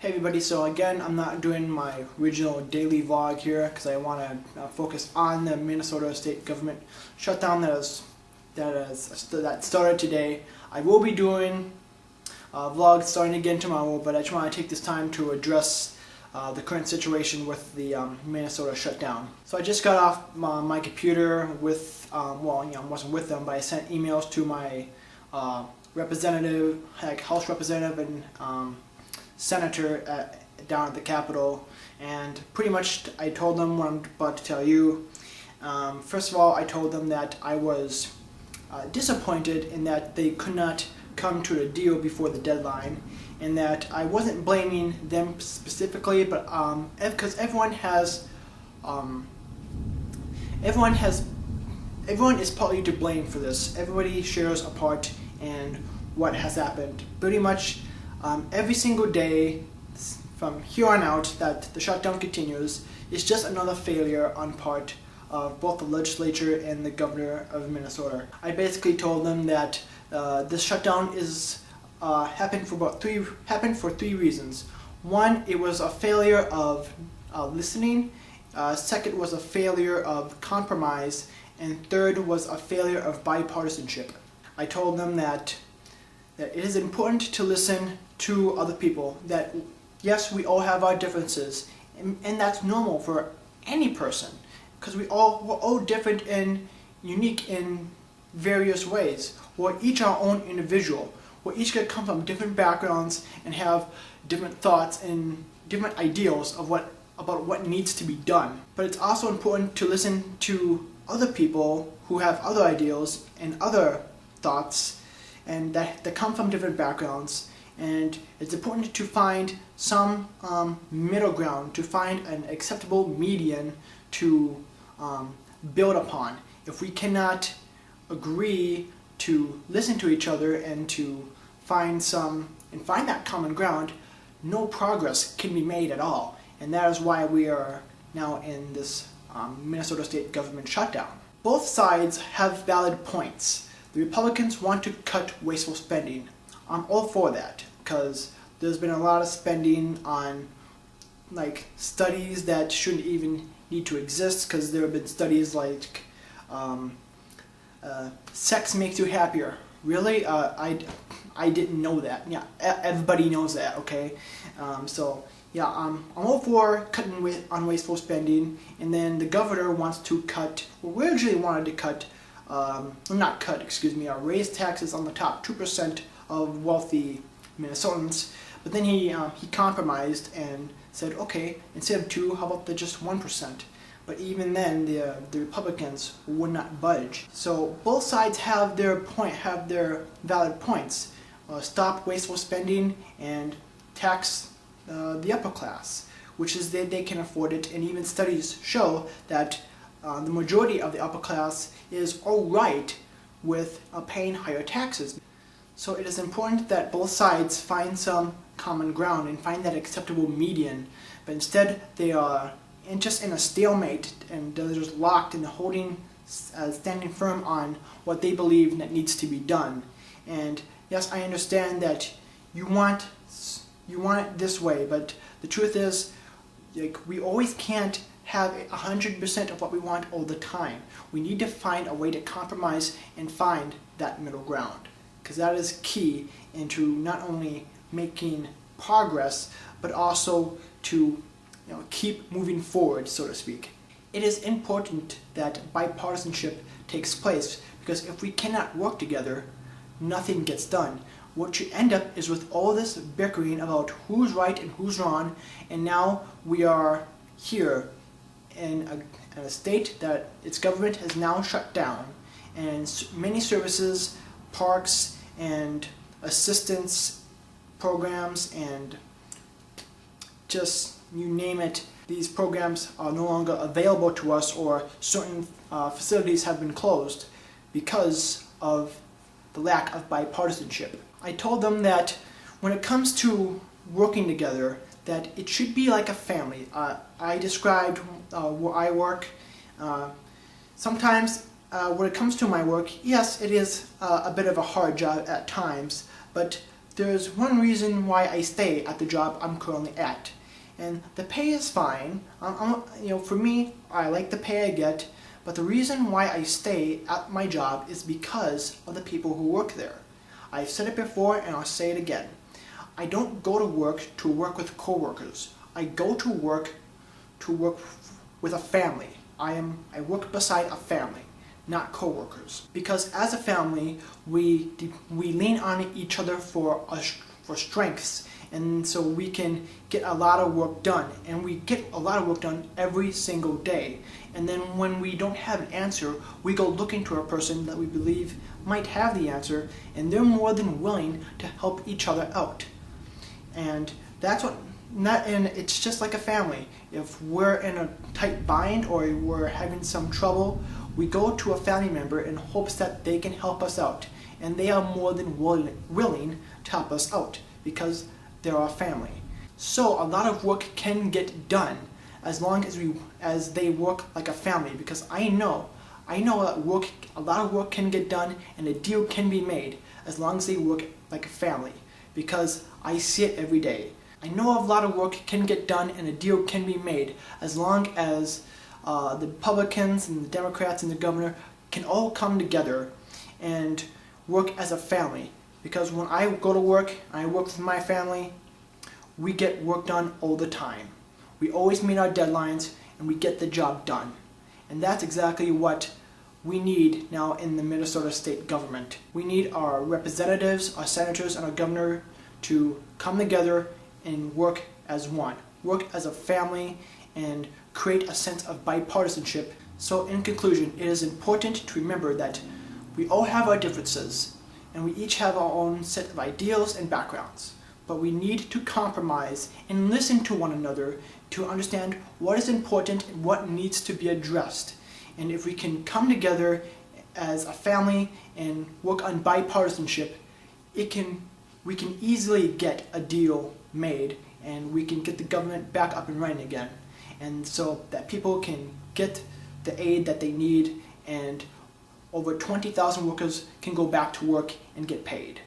Hey everybody, so again I'm not doing my original daily vlog here because I want to focus on the Minnesota state government shutdown that started today. I will be doing vlogs starting again tomorrow, but I just want to take this time to address the current situation with the Minnesota shutdown. So I just got off my computer with, I wasn't with them, but I sent emails to my representative, House representative and senator down at the Capitol, and pretty much I told them what I'm about to tell you. First of all, I told them that I was disappointed in that they could not come to a deal before the deadline, and that I wasn't blaming them specifically, but because everyone is partly to blame for this. Everybody shares a part in what has happened. Pretty much every single day from here on out that the shutdown continues is just another failure on part of both the legislature and the governor of Minnesota. I basically told them that this shutdown is happened for three reasons. One, it was a failure of listening. Second was a failure of compromise, and third was a failure of bipartisanship. I told them that it is important to listen to other people, that yes, we all have our differences, and that's normal for any person, because we're all different and unique in various ways. We're each our own individual. We're each going to come from different backgrounds and have different thoughts and different ideals of about what needs to be done. But it's also important to listen to other people who have other ideals and other thoughts, and that come from different backgrounds, and it's important to find some middle ground, to find an acceptable median to build upon. If we cannot agree to listen to each other and to find that common ground, no progress can be made at all, and that is why we are now in this Minnesota state government shutdown. Both sides have valid points. The Republicans want to cut wasteful spending. I'm all for that, because there's been a lot of spending on studies that shouldn't even need to exist, because there have been studies like sex makes you happier. Really? I didn't know that. Yeah, everybody knows that, okay? So yeah, I'm all for cutting on wasteful spending, and then the governor wants to cut, well, we originally wanted to cut, raise taxes on the top 2% of wealthy Minnesotans, but then he compromised and said, okay, instead of 2, how about just 1%? But even then, the Republicans would not budge. So both sides have their valid points. Stop wasteful spending and tax the upper class, which is that they can afford it, and even studies show that the majority of the upper class is alright with paying higher taxes. So it is important that both sides find some common ground and find that acceptable median, but instead they are just in a stalemate, and they're just locked and standing firm on what they believe that needs to be done. And yes, I understand that you want it this way, but the truth is, we always can't have 100% of what we want all the time. We need to find a way to compromise and find that middle ground, because that is key into not only making progress, but also to keep moving forward, so to speak. It is important that bipartisanship takes place, because if we cannot work together, nothing gets done. What you end up is with all this bickering about who's right and who's wrong, and now we are here in a state that its government has now shut down, and many services, parks, and assistance programs, and just you name it, these programs are no longer available to us, or certain facilities have been closed because of the lack of bipartisanship. I told them that when it comes to working together, that it should be like a family. I described where I work. Sometimes when it comes to my work, yes, it is a bit of a hard job at times, but there's one reason why I stay at the job I'm currently at. And the pay is fine. For me, I like the pay I get, but the reason why I stay at my job is because of the people who work there. I've said it before and I'll say it again. I don't go to work with coworkers. I go to work with a family. I work beside a family, not coworkers. Because as a family, we lean on each other for strengths, and so we can get a lot of work done. And we get a lot of work done every single day. And then when we don't have an answer, we go looking to a person that we believe might have the answer, and they're more than willing to help each other out. And and it's just like a family. If we're in a tight bind or we're having some trouble, we go to a family member in hopes that they can help us out. And they are more than willing to help us out because they're our family. So a lot of work can get done as long as they work like a family, because I know that a lot of work can get done and a deal can be made as long as they work like a family, because I see it every day. I know a lot of work can get done and a deal can be made as long as the Republicans and the Democrats and the governor can all come together and work as a family. Because when I go to work and I work with my family, we get work done all the time. We always meet our deadlines and we get the job done. And that's exactly what we need now in the Minnesota state government. We need our representatives, our senators, and our governor to come together and work as one, work as a family, and create a sense of bipartisanship. So in conclusion, it is important to remember that we all have our differences, and we each have our own set of ideals and backgrounds. But we need to compromise and listen to one another to understand what is important and what needs to be addressed. And if we can come together as a family and work on bipartisanship, we can easily get a deal made, and we can get the government back up and running again, and so that people can get the aid that they need, and over 20,000 workers can go back to work and get paid.